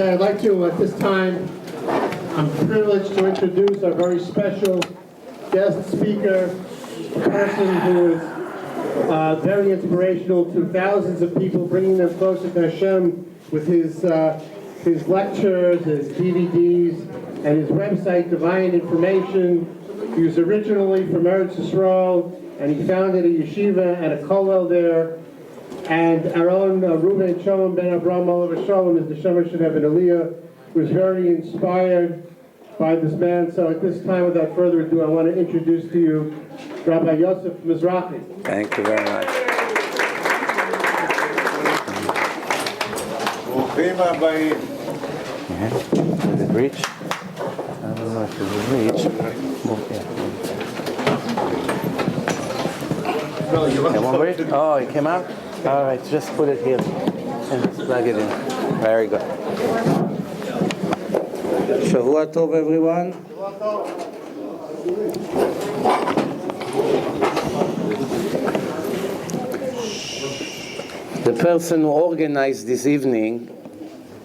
Okay, I'd like to, at this time, I'm privileged to introduce our very special guest speaker, a person who is very inspirational to thousands of people, bringing them closer to Hashem with his lectures, his DVDs, and his website, Divine Information. He was originally from Eretz Yisrael, and he founded a yeshiva and a kollel there. And our own Reuven Shalom ben Abraham Olav Shalom is the Shomer should have an Aliyah, who was very inspired by this man. So at this time, without further ado, I want to introduce to you Rabbi Mizrachi. Thank you very much. ברוכים הבאים. Does it reach? I don't know if it will reach. It won't reach? Oh, it came out? All right, just put it here and plug it in. Very good. Shavua Tov, everyone. The person who organized this evening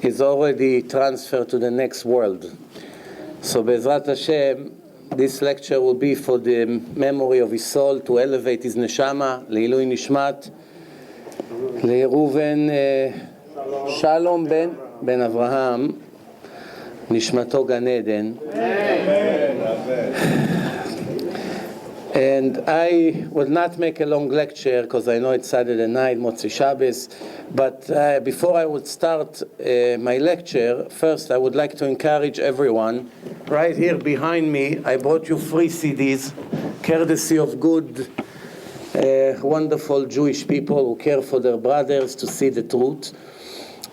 is already transferred to the next world. So Be'ezrat Hashem, this lecture will be for the memory of his soul, to elevate his neshama, Leilui Nishmat, Reuven Shalom ben Avraham, Nishmato Gan Eden. And I will not make a long lecture because I know it's Saturday night, Motzi Shabbos. But before I would start my lecture, first I would like to encourage everyone. Right here behind me, I brought you 3 CDs, courtesy of good, wonderful Jewish people who care for their brothers to see the truth.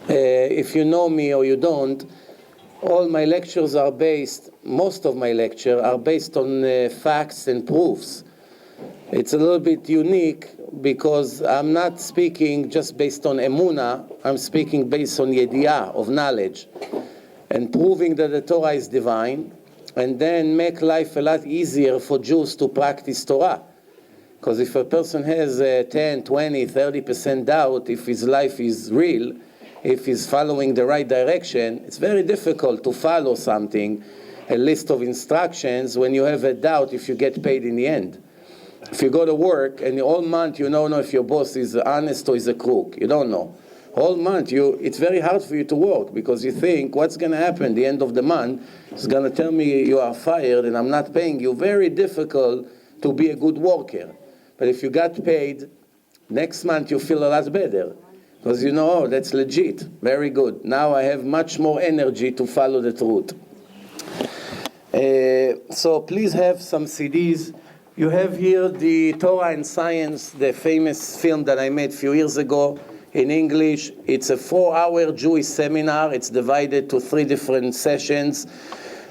If you know me or you don't, all my lectures are based, most of my lectures are based on facts and proofs. It's a little bit unique because I'm not speaking just based on emunah, I'm speaking based on yediah, of knowledge, and proving that the Torah is divine, and then make life a lot easier for Jews to practice Torah. Because if a person has 10, 20, 30% doubt if his life is real, if he's following the right direction, it's very difficult to follow something, a list of instructions, when you have a doubt if you get paid in the end. If you go to work and all month you don't know if your boss is honest or is a crook, you don't know. All month it's very hard for you to work because you think, what's going to happen at the end of the month? It's going to tell me you are fired and I'm not paying you. Very difficult to be a good worker. But if you got paid, next month you feel a lot better. Because you know, oh, that's legit, very good. Now I have much more energy to follow the truth. So please have some CDs. You have here the Torah and Science, the famous film that I made a few years ago in English. It's a 4-hour Jewish seminar. It's divided to 3 different sessions.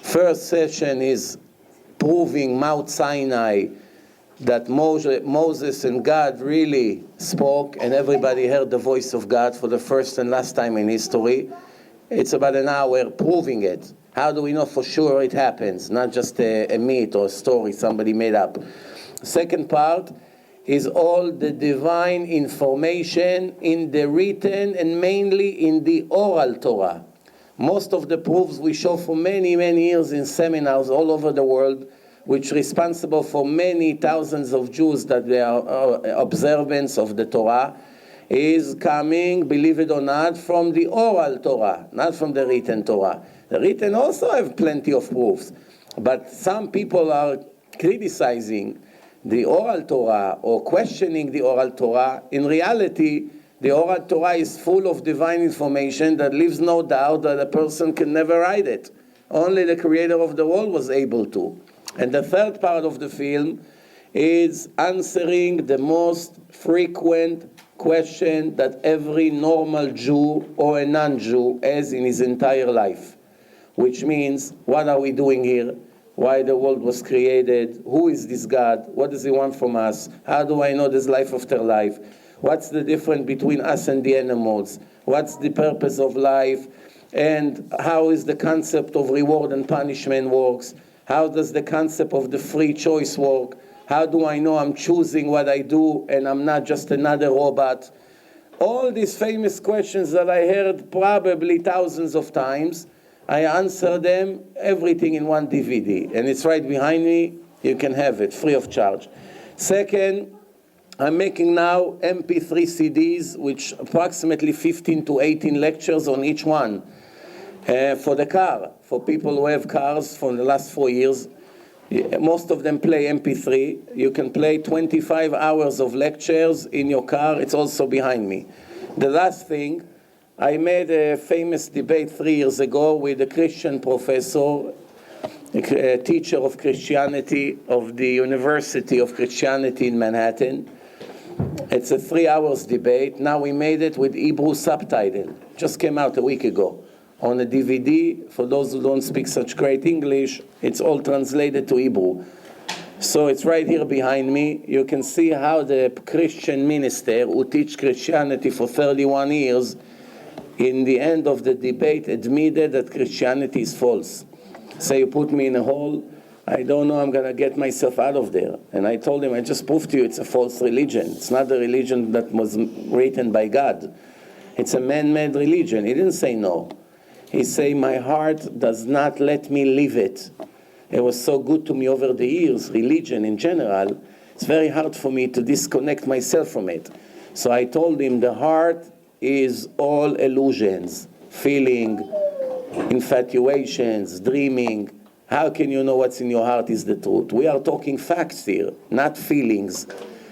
First session is proving Mount Sinai, that Moses and God really spoke and everybody heard the voice of God for the first and last time in history. It's about an hour proving it. How do we know for sure it happens? Not just a myth or a story somebody made up. Second part is all the divine information in the written and mainly in the oral Torah. Most of the proofs we show for many, many years in seminars all over the world, which responsible for many thousands of Jews that they are observance of the Torah, is coming, believe it or not, from the oral Torah, not from the written Torah. The written also have plenty of proofs, but some people are criticizing the oral Torah or questioning the oral Torah. In reality, the oral Torah is full of divine information that leaves no doubt that a person can never write it. Only the Creator of the world was able to. And the third part of the film is answering the most frequent question that every normal Jew or a non-Jew has in his entire life, which means, what are we doing here? Why the world was created? Who is this God? What does he want from us? How do I know there's life after life? What's the difference between us and the animals? What's the purpose of life? And how is the concept of reward and punishment works? How does the concept of the free choice work? How do I know I'm choosing what I do and I'm not just another robot? All these famous questions that I heard probably thousands of times, I answer them, everything in one DVD. And it's right behind me. You can have it, free of charge. Second, I'm making now MP3 CDs, which approximately 15 to 18 lectures on each one. For the car, for people who have cars for the last 4 years. Most of them play MP3. You can play 25 hours of lectures in your car. It's also behind me. The last thing, I made a famous debate 3 years ago with a Christian professor, a teacher of Christianity of the University of Christianity in Manhattan. It's a 3 hours debate. Now we made it with Hebrew subtitle. Just came out a week ago. On a DVD, for those who don't speak such great English, it's all translated to Hebrew. So it's right here behind me. You can see how the Christian minister who teach Christianity for 31 years, in the end of the debate, admitted that Christianity is false. So you put me in a hole, I don't know, I'm going to get myself out of there. And I told him, I just proved to you it's a false religion. It's not the religion that was written by God. It's a man-made religion. He didn't say no. He said, my heart does not let me live it. It was so good to me over the years, religion in general. It's very hard for me to disconnect myself from it. So I told him, the heart is all illusions, feeling, infatuations, dreaming. How can you know what's in your heart is the truth? We are talking facts here, not feelings.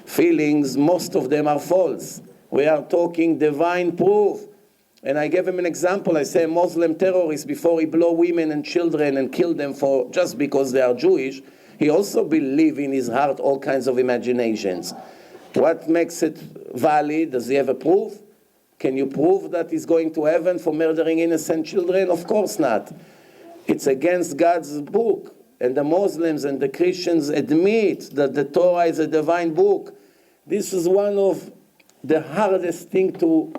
Feelings, most of them are false. We are talking divine proof. And I gave him an example. I say a Muslim terrorist, before he blow women and children and kill them for just because they are Jewish, he also believe in his heart all kinds of imaginations. What makes it valid? Does he have a proof? Can you prove that he's going to heaven for murdering innocent children? Of course not. It's against God's book. And the Muslims and the Christians admit that the Torah is a divine book. This is one of the hardest thing to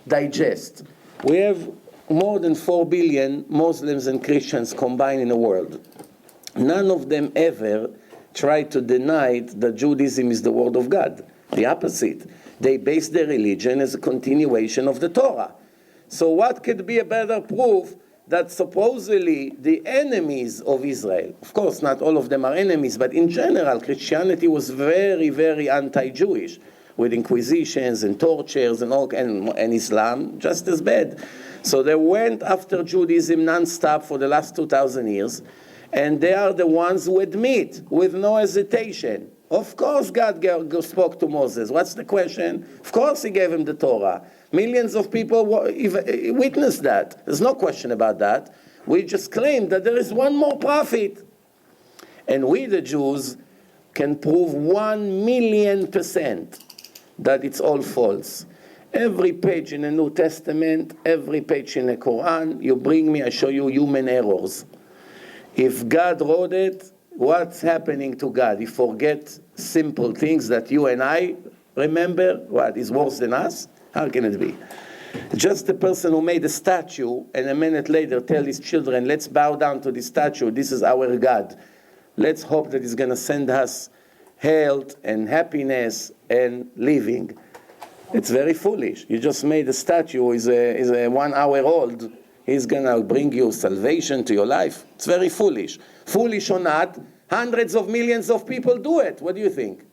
digest. We have more than 4 billion Muslims and Christians combined in the world. None of them ever tried to deny that Judaism is the word of God. The opposite. They base their religion as a continuation of the Torah. So what could be a better proof that supposedly the enemies of Israel, of course not all of them are enemies, but in general Christianity was very, very anti-Jewish, with inquisitions and tortures and Islam just as bad. So they went after Judaism non-stop for the last 2,000 years, and they are the ones who admit with no hesitation. Of course God spoke to Moses. What's the question? Of course he gave him the Torah. Millions of people witnessed that. There's no question about that. We just claim that there is one more prophet. And we, the Jews, can prove 1,000,000% that it's all false. Every page in the New Testament, every page in the Quran, you bring me, I show you human errors. If God wrote it, what's happening to God? He forgets simple things that you and I remember. What, is worse than us? How can it be? Just the person who made a statue and a minute later tell his children, let's bow down to this statue, this is our God. Let's hope that he's going to send us health and happiness and living. It's very foolish. You just made a statue, is a 1 hour old. He's going to bring you salvation to your life. It's very foolish. Foolish or not, hundreds of millions of people do it. What do you think?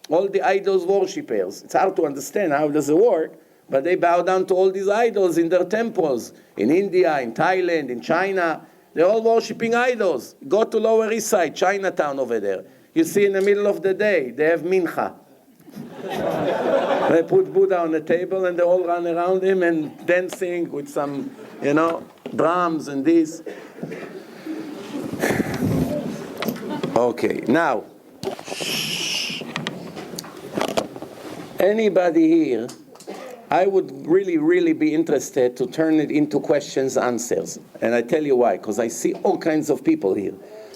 All the idols worshippers. It's hard to understand how does it work, but they bow down to all these idols in their temples. In India, in Thailand, in China. They're all worshipping idols. Go to Lower East Side, Chinatown over there. You see in the middle of the day, they have mincha. They put Buddha on the table and they all run around him and dancing with some, drums and this. Okay, now, anybody here, I would really, really be interested to turn it into questions, answers. And I tell you why, because I see all kinds of people here,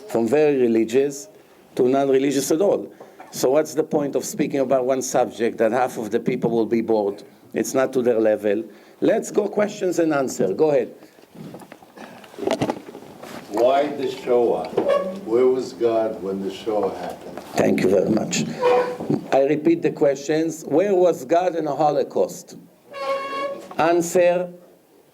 from very religious to non-religious at all. So what's the point of speaking about one subject that half of the people will be bored? It's not to their level. Let's go questions and answer. Go ahead. Why the Shoah? Where was God when the Shoah happened? Thank you very much. I repeat the questions. Where was God in the Holocaust? Answer,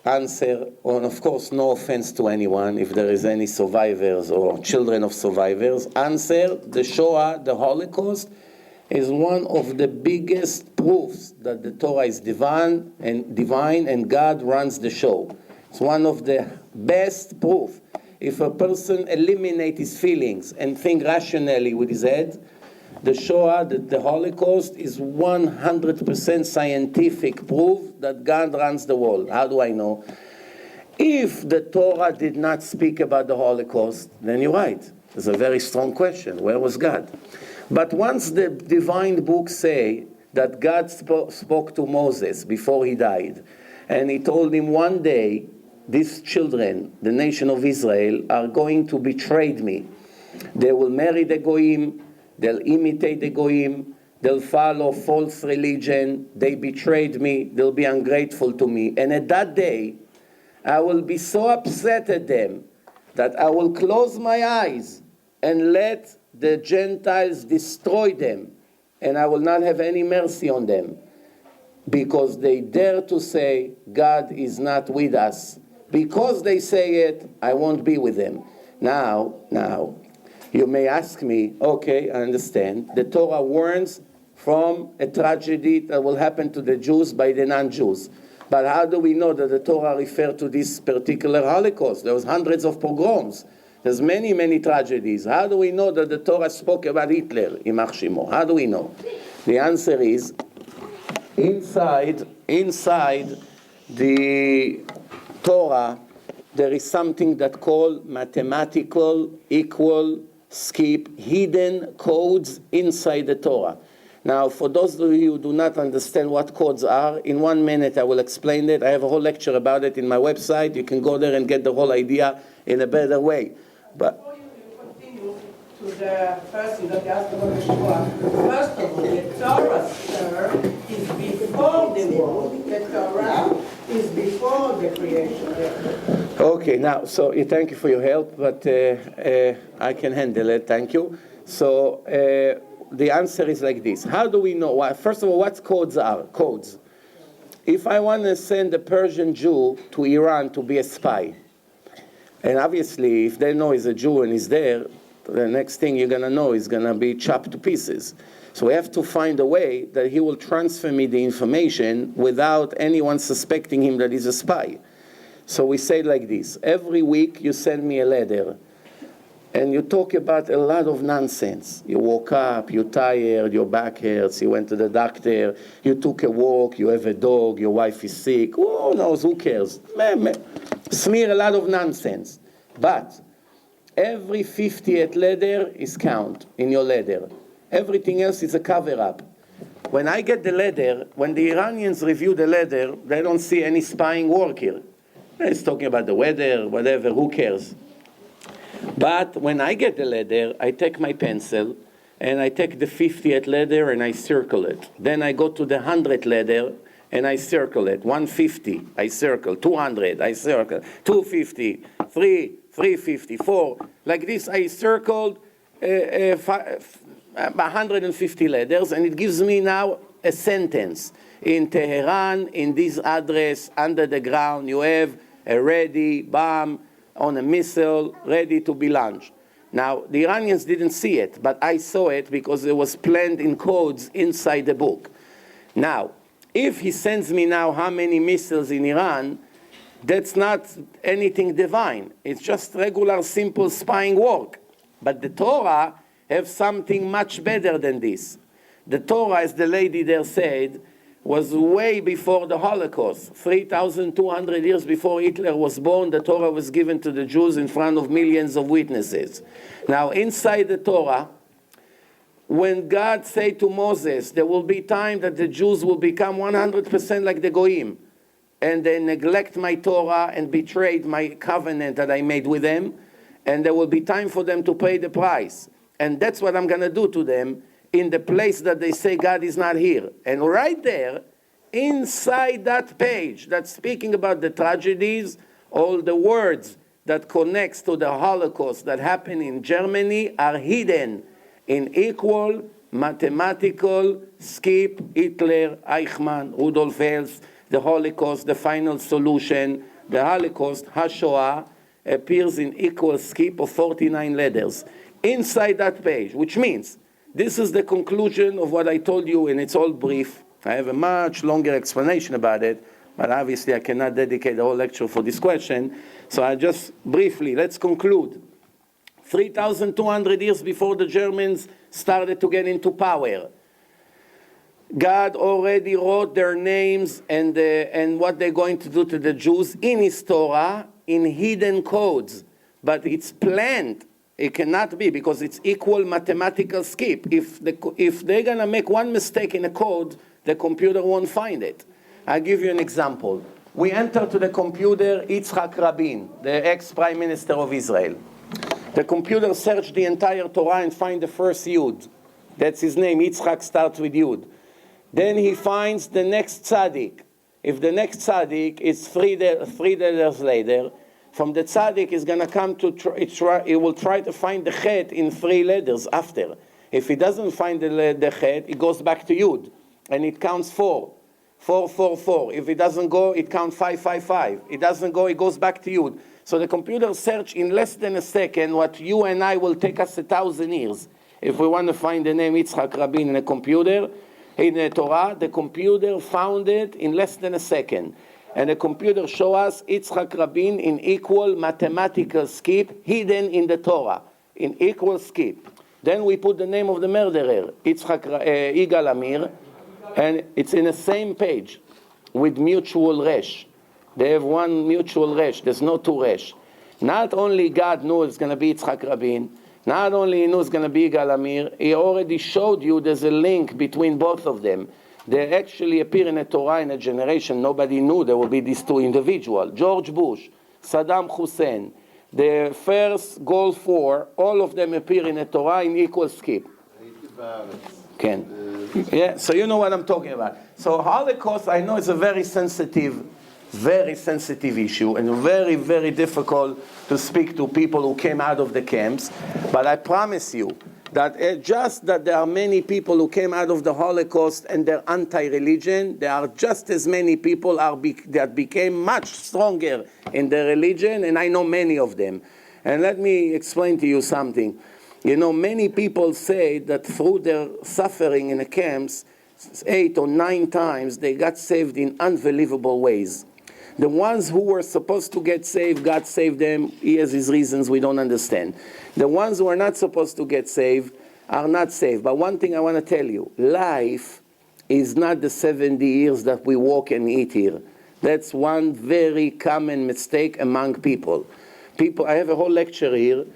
and of course no offense to anyone if there is any survivors or children of survivors. Answer, the Shoah, the Holocaust, is one of the biggest proofs that the Torah is divine and God runs the show. It's one of the best proof. If a person eliminates his feelings and think rationally with his head, the Shoah, the Holocaust, is 100% scientific proof that God runs the world. How do I know? If the Torah did not speak about the Holocaust, then you're right. It's a very strong question. Where was God? But once the divine books say that God spoke to Moses before he died, and he told him one day, these children, the nation of Israel, are going to betray me. They will marry the Goyim, they'll imitate the Goyim, they'll follow false religion, they betrayed me, they'll be ungrateful to me. And at that day, I will be so upset at them that I will close my eyes and let the Gentiles destroy them, and I will not have any mercy on them, because they dare to say God is not with us. Because they say it, I won't be with them. Now, you may ask me, okay, I understand. The Torah warns from a tragedy that will happen to the Jews by the non-Jews. But how do we know that the Torah referred to this particular Holocaust? There was hundreds of pogroms. There's many, many tragedies. How do we know that the Torah spoke about Hitler, Ymach Shemo? How do we know? The answer is, inside the Torah, there is something that called mathematical, equal, skip, hidden codes inside the Torah. Now, for those of you who do not understand what codes are, in 1 minute I will explain it. I have a whole lecture about it in my website. You can go there and get the whole idea in a better way. But before you continue to the first thing that you asked about the Shoah, first of all, the Torah, sir, is before the world. The Torah is before the creation of the world. okay, now, so thank you for your help, but I can handle it, thank you. So the answer is like this. How do we know? First of all, what codes are? Codes. If I want to send a Persian Jew to Iran to be a spy, and obviously if they know he's a Jew and he's there, the next thing you're going to know is going to be chopped to pieces. So we have to find a way that he will transfer me the information without anyone suspecting him that he's a spy. So we say like this. Every week you send me a letter, and you talk about a lot of nonsense. You woke up, you're tired, your back hurts, you went to the doctor, you took a walk, you have a dog, your wife is sick. Who knows, who cares? Smear a lot of nonsense. But every 50th letter is count in your letter. Everything else is a cover-up. When I get the letter, when the Iranians review the letter, they don't see any spying work here. It's talking about the weather, whatever, who cares? But when I get the letter, I take my pencil, and I take the 50th letter and I circle it. Then I go to the 100th letter and I circle it. 150, I circle. 200, I circle. 250, 350, 4. Like this, I circled 150 letters, and it gives me now a sentence. In Tehran, in this address, under the ground, you have a ready bomb on a missile ready to be launched. Now, the Iranians didn't see it, but I saw it because it was planned in codes inside the book. Now, if he sends me now how many missiles in Iran, that's not anything divine. It's just regular, simple spying work. But the Torah have something much better than this. The Torah, as the lady there said, was way before the Holocaust. 3,200 years before Hitler was born, the Torah was given to the Jews in front of millions of witnesses. Now, inside the Torah, when God said to Moses, there will be time that the Jews will become 100% like the Goyim, and they neglect my Torah and betrayed my covenant that I made with them, and there will be time for them to pay the price. And that's what I'm going to do to them in the place that they say God is not here. And right there, inside that page that's speaking about the tragedies, all the words that connects to the Holocaust that happened in Germany are hidden in equal, mathematical, skip, Hitler, Eichmann, Rudolf Hess, the Holocaust, the final solution, the Holocaust, HaShoah, appears in equal skip of 49 letters inside that page, which means this is the conclusion of what I told you, and it's all brief. I have a much longer explanation about it, but obviously I cannot dedicate the whole lecture for this question, so I just briefly, let's conclude. 3,200 years before the Germans started to get into power, God already wrote their names and what they're going to do to the Jews in his Torah in hidden codes. But it's planned. It cannot be because it's equal mathematical skip. If they're going to make one mistake in a code, the computer won't find it. I'll give you an example. We enter to the computer Yitzhak Rabin, the ex-prime minister of Israel. The computer searched the entire Torah and find the first Yud. That's his name. Yitzhak starts with Yud. Then he finds the next tzaddik. If the next tzaddik is three letters later, from the tzaddik is going to come to he will try to find the chet in 3 letters after. If he doesn't find the chet, it goes back to Yud, and it counts 4. 4, 4, 4. If it doesn't go, it counts 5, 5, 5. It doesn't go, it goes back to Yud. So the computer search in less than a second what you and I will take us 1,000 years. If we want to find the name Yitzhak Rabin in a computer, in the Torah, the computer found it in less than a second. And the computer show us Yitzhak Rabin in equal mathematical skip hidden in the Torah, in equal skip. Then we put the name of the murderer, Yigal Amir, and it's in the same page with mutual resh. They have one mutual resh, there's no 2 resh. Not only God knew it's going to be Yitzhak Rabin, not only he knew it's going to be Yigal Amir, he already showed you there's a link between both of them. They actually appear in the Torah in a generation. Nobody knew there would be these 2 individuals. George Bush, Saddam Hussein, the first Gulf War, all of them appear in the Torah in equal skip. Yeah, so you know what I'm talking about. So Holocaust, I know it's a very sensitive issue and very, very difficult to speak to people who came out of the camps. But I promise you that just that there are many people who came out of the Holocaust and they're anti-religion, there are just as many people that became much stronger in their religion, and I know many of them. And let me explain to you something. You know, many people say that through their suffering in the camps, 8 or 9 times, they got saved in unbelievable ways. The ones who were supposed to get saved, God saved them. He has his reasons we don't understand. The ones who are not supposed to get saved are not saved. But one thing I want to tell you, life is not the 70 years that we walk and eat here. That's one very common mistake among people. I have a whole lecture here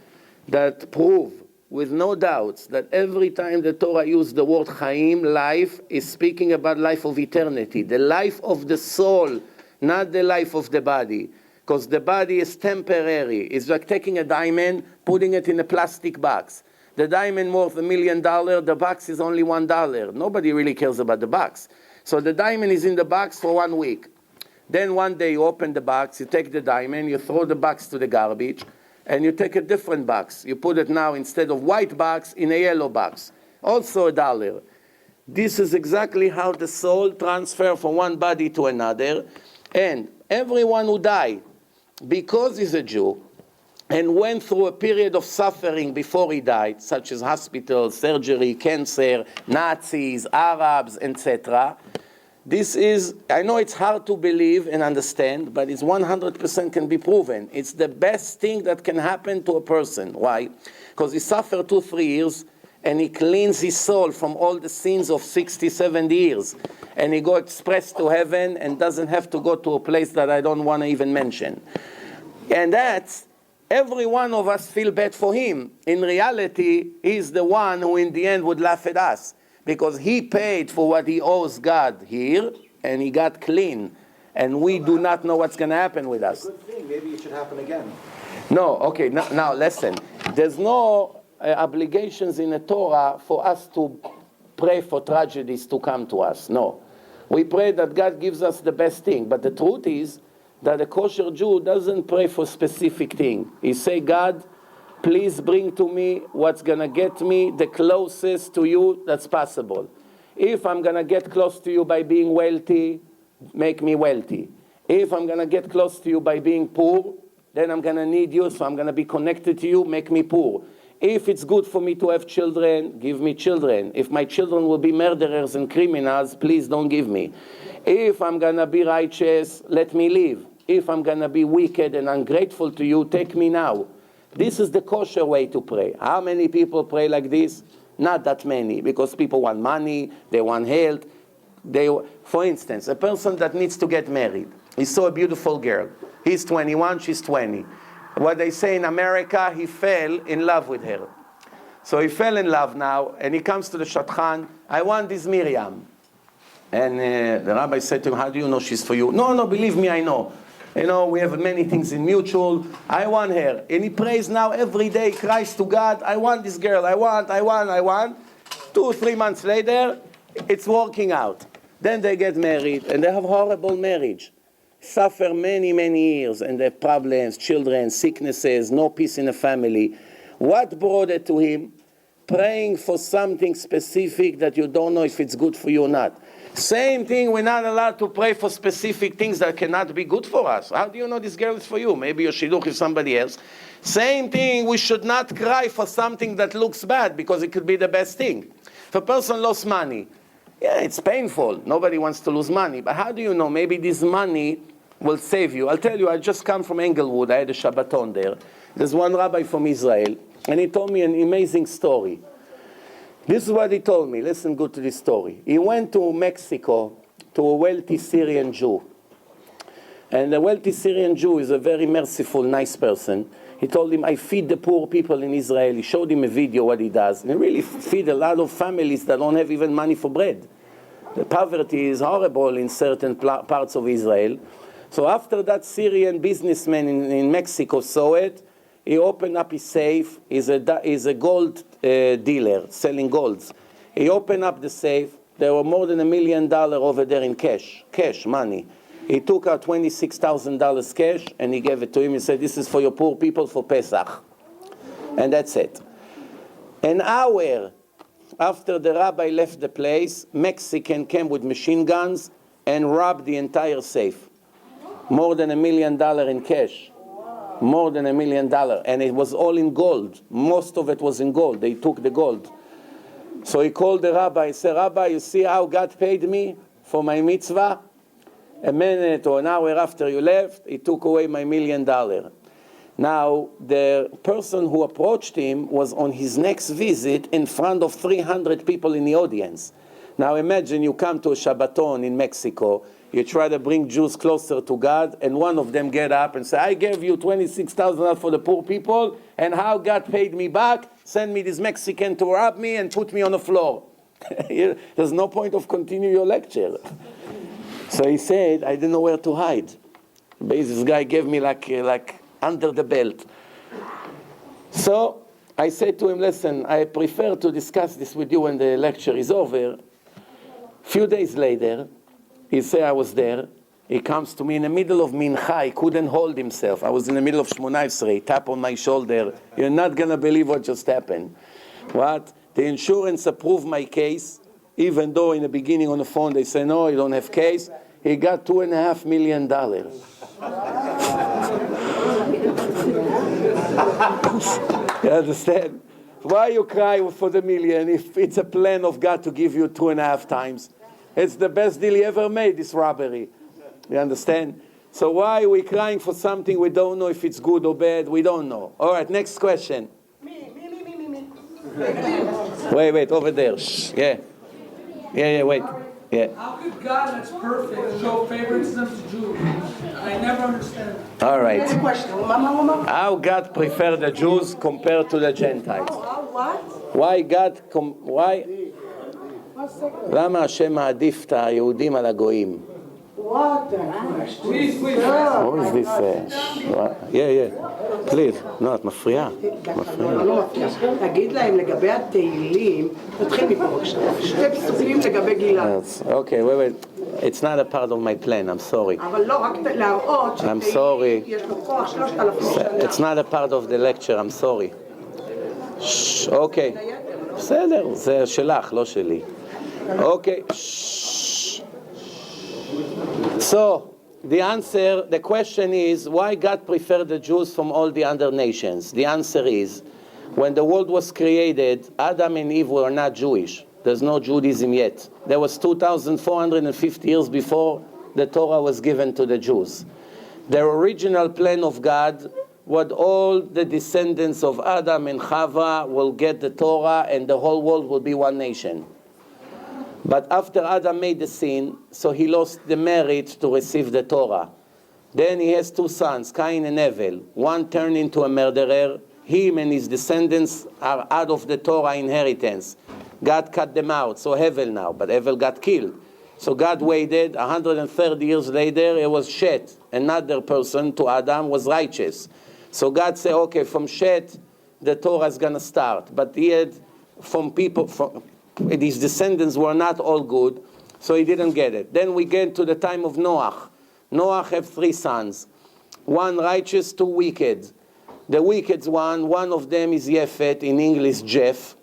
that prove with no doubts that every time the Torah uses the word Chaim, life, is speaking about life of eternity, the life of the soul, not the life of the body, because the body is temporary. It's like taking a diamond, putting it in a plastic box. The diamond worth $1 million, the box is only $1. Nobody really cares about the box. So the diamond is in the box for 1 week. Then one day you open the box, you take the diamond, you throw the box to the garbage, and you take a different box. You put it now, instead of white box, in a yellow box. Also $1. This is exactly how the soul transfers from one body to another. And everyone who died because he's a Jew and went through a period of suffering before he died, such as hospital, surgery, cancer, Nazis, Arabs, etc. This is, I know it's hard to believe and understand, but it's 100% can be proven. It's the best thing that can happen to a person. Why? Because he suffered 2-3 years, and he cleans his soul from all the sins of 60, 70 years. And he go express to heaven and doesn't have to go to a place that I don't want to even mention. And that's, every one of us feel bad for him. In reality, he's the one who in the end would laugh at us. Because he paid for what he owes God here, and he got clean. And we do not know what's going to happen with us. Good thing. Maybe it should happen again. No, okay, now listen. There's no obligations in the Torah for us to pray for tragedies to come to us. No. We pray that God gives us the best thing. But the truth is that a kosher Jew doesn't pray for specific thing. He say, God, please bring to me what's going to get me the closest to you that's possible. If I'm going to get close to you by being wealthy, make me wealthy. If I'm going to get close to you by being poor, then I'm going to need you, so I'm going to be connected to you, make me poor. If it's good for me to have children, give me children. If my children will be murderers and criminals, please don't give me. If I'm going to be righteous, let me live. If I'm going to be wicked and ungrateful to you, take me now. This is the kosher way to pray. How many people pray like this? Not that many, because people want money, they want health. For instance, a person that needs to get married, he saw a beautiful girl. He's 21, she's 20. What they say in America, he fell in love with her. So he fell in love now, and he comes to the shadchan, I want this Miriam. And the rabbi said to him, how do you know she's for you? No, believe me, I know. You know, we have many things in mutual. I want her. And he prays now every day, cries to God, I want this girl, I want. 2 or 3 months later, it's working out. Then they get married, and they have horrible marriage. Suffer many, many years, and they have problems, children, sicknesses, no peace in the family. What brought it to him? Praying for something specific that you don't know if it's good for you or not. Same thing, we're not allowed to pray for specific things that cannot be good for us. How do you know this girl is for you? Maybe your shidduch is somebody else. Same thing, we should not cry for something that looks bad, because it could be the best thing. If a person lost money, yeah, it's painful. Nobody wants to lose money. But how do you know? Maybe this money will save you. I'll tell you, I just come from Englewood. I had a Shabbaton there. There's one rabbi from Israel, and he told me an amazing story. This is what he told me. Listen good to this story. He went to Mexico to a wealthy Syrian Jew. And the wealthy Syrian Jew is a very merciful, nice person. He told him, I feed the poor people in Israel. He showed him a video what he does. And he really feed a lot of families that don't have even money for bread. The poverty is horrible in certain parts of Israel. So after that Syrian businessman in Mexico saw it, he opened up his safe. He's a gold dealer, selling golds. He opened up the safe. There were more than $1 million over there in cash, money. He took out $26,000 cash, and he gave it to him. He said, this is for your poor people for Pesach. And that's it. An hour after the rabbi left the place, Mexican came with machine guns and robbed the entire safe. More than $1 million in cash. More than $1 million. And it was all in gold. Most of it was in gold. They took the gold. So he called the rabbi. He said, Rabbi, you see how God paid me for my mitzvah? A minute or an hour after you left, he took away my $1 million. Now, the person who approached him was on his next visit in front of 300 people in the audience. Now imagine you come to a Shabbaton in Mexico, you try to bring Jews closer to God, and one of them get up and say, I gave you $26,000 for the poor people, and how God paid me back, send me this Mexican to rob me and put me on the floor. There's no point of continuing your lecture. So he said, I didn't know where to hide. Basically, this guy gave me like under the belt. So I said to him, listen, I prefer to discuss this with you when the lecture is over. Few days later, he said I was there. He comes to me in the middle of Mincha. He couldn't hold himself. I was in the middle of Shmona Esrei. Tap on my shoulder. You're not going to believe what just happened. What? The insurance approved my case. Even though in the beginning on the phone they say, no, you don't have case. He got $2.5 million. You understand? Why you cry for the million if it's a plan of God to give you 2.5 times? It's the best deal he ever made, this robbery. You understand? So why are we crying for something we don't know if it's good or bad? We don't know. All right, next question. Me. Wait, over there. Shh. Yeah, wait. Yeah. How could God, that's perfect, show favoritism to Jews? I never understand. All right. Next question. Mama. How God prefer the Jews compared to the Gentiles? What? Why God, למה השם מעדיף את היהודים על הגויים? What the question? Please. Who is this? Yeah. Please. No, את מפריעה. לא מפריע. תגיד להם לגבי התהילים, נתחיל מפה בבקשה. 2 פסוקים לגבי גלעד. Okay, wait. It's not a part of my plan, I'm sorry. אבל לא, רק להראות sorry. יש לו כוח 3,000 שנה. It's not a part of the lecture, I'm sorry. אוקיי. בסדר, זה שלך, לא שלי. אוקיי. So, the question is, why God preferred the Jews from all the other nations? The answer is, when the world was created, Adam and Eve were not Jewish. There's no Judaism yet. There was 2,450 years before the Torah was given to the Jews. The original plan of God was all the descendants of Adam and Chava will get the Torah and the whole world will be one nation. But after Adam made the sin, so he lost the merit to receive the Torah. Then he has two sons, Cain and Abel. One turned into a murderer. Him and his descendants are out of the Torah inheritance. God cut them out, so Abel now, but Abel got killed. So God waited, 130 years later, it was Shet, another person to Adam, was righteous. So God said, okay, from Shet, the Torah is going to start. But he had, his descendants were not all good, so he didn't get it. Then we get to the time of Noah. Noah had 3 sons. One righteous, 2 wicked. The wicked one of them is Yefet, in English Jeff.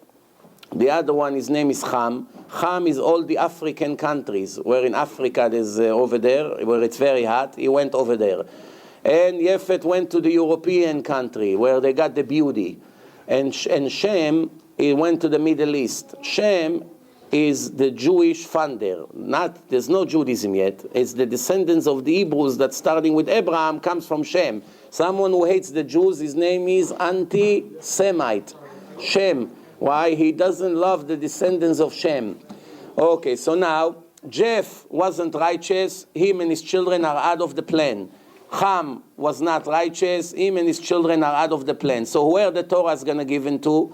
The other one, his name is Ham. Ham is all the African countries, where in Africa there's over there, where it's very hot. He went over there. And Yefet went to the European country, where they got the beauty. And Shem, he went to the Middle East. Shem is the Jewish founder. There's no Judaism yet. It's the descendants of the Hebrews that, starting with Abraham, comes from Shem. Someone who hates the Jews, his name is anti-Semite. Shem. Why? He doesn't love the descendants of Shem. Okay, so now, Jeff wasn't righteous. Him and his children are out of the plan. Ham was not righteous. Him and his children are out of the plan. So where the Torah is going to give in to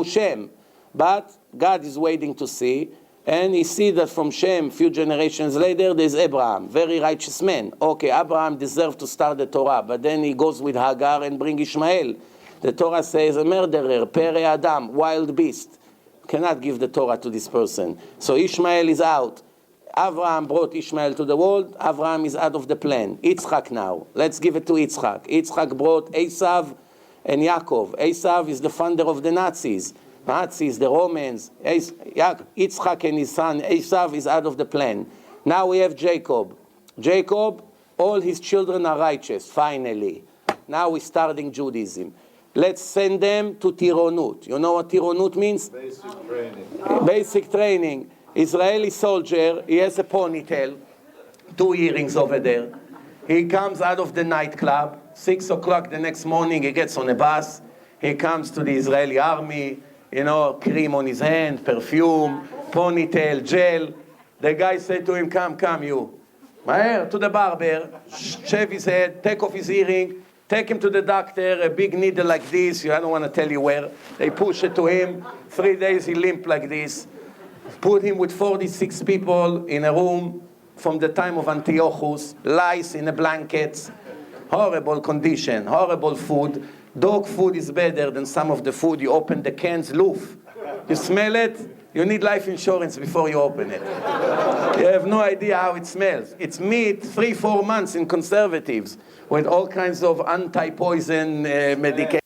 Shem. But God is waiting to see. And he see that from Shem, few generations later, there's Abraham, very righteous man. Okay, Abraham deserved to start the Torah. But then he goes with Hagar and bring Ishmael. The Torah says a murderer, Pere Adam, wild beast. Cannot give the Torah to this person. So Ishmael is out. Abraham brought Ishmael to the world. Abraham is out of the plan. Yitzchak now. Let's give it to Yitzchak. Yitzchak brought Esav and Yaakov. Esav is the founder of the Nazis. The Romans. Yitzchak and his son Esav is out of the plan. Now we have Jacob. Jacob, all his children are righteous, finally. Now we're starting Judaism. Let's send them to Tironut. You know what Tironut means? Basic training. Basic training. Israeli soldier, he has a ponytail, 2 earrings over there. He comes out of the nightclub, 6 o'clock the next morning, he gets on a bus. He comes to the Israeli army, cream on his hand, perfume, ponytail, gel. The guy said to him, come you. Maher, to the barber, shave his head, take off his earring, take him to the doctor, a big needle like this, I don't want to tell you where. They push it to him, 3 days he limp like this. Put him with 46 people in a room from the time of Antiochus, lice in the blankets, horrible condition, horrible food. Dog food is better than some of the food. You open the cans, loof. You smell it, you need life insurance before you open it. You have no idea how it smells. It's meat 3-4 months in conservatives with all kinds of anti-poison medication.